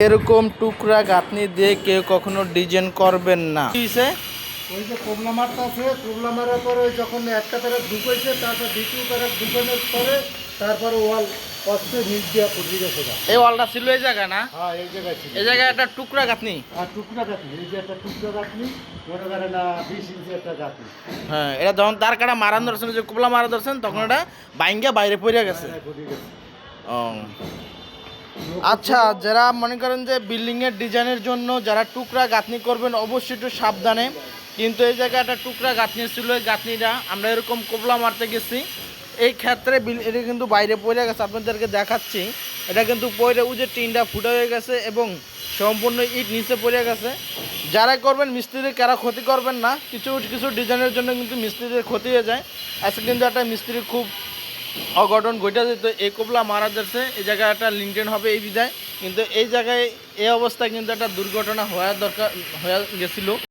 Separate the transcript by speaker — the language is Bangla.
Speaker 1: এরকম টুকরা গাঁথনি দিয়ে কেউ কখনো ডিজাইন করবেন না।
Speaker 2: ওই যে কোবলা মারটা আছে, কোবলা মারার পরে যখন একটা তারা ঢুকেছে, তারপর দ্বিতীয় তারা ঢুকানোর পরে তারপরে ওয়াল অস্ত্রে নিচ দিয়ে উঠে গেছে।
Speaker 1: এই ওয়ালটা ছিল এই জায়গা না?
Speaker 2: হ্যাঁ, এই জায়গায় ছিল।
Speaker 1: এই জায়গায় একটা টুকরা গাঁথনি।
Speaker 2: আর টুকরা গাঁথনি, এই যে একটা টুকরা গাঁথনি, মনে করেন না 20 ইঞ্চি একটা গাঁথনি।
Speaker 1: হ্যাঁ, এটা যখন তার কাটা মারান ধরছেন, যে কোবলা মারা ধরছেন, তখন এটা বাইঙ্গা বাইরে পড়ে গেছে। ও আচ্ছা, যারা মনে করেন যে বিল্ডিংয়ের ডিজাইনের জন্য যারা টুকরা গাঁথনি করবেন অবশ্যই একটু সাবধানে। কিন্তু এই জায়গায় একটা টুকরা গাঁথনি ছিল, এই গাঁথনিটা আমরা এরকম কোবলা মারতে গেছি, এই ক্ষেত্রে এটা কিন্তু বাইরে পড়ে গেছে। আপনাদেরকে দেখাচ্ছি, এটা কিন্তু পড়ে যে টিনটা ফুটা হয়ে গেছে এবং সম্পূর্ণ ইট নিচে পড়ে গেছে। যারা করবেন মিস্ত্রির কারা ক্ষতি করবেন না, কিছু কিছু ডিজাইনের জন্য কিন্তু মিস্ত্রিদের ক্ষতি হয়ে যায়। আজকে কিন্তু একটা মিস্ত্রি খুব অঘটন ঘটে যেত, এই কোবলা মারা যাচ্ছে, এই জায়গায় একটা লিনটেন হবে এই বিধায়, কিন্তু এই জায়গায় এই অবস্থায় কিন্তু একটা দুর্ঘটনা হওয়ার দরকার হয়ে গেছিলো।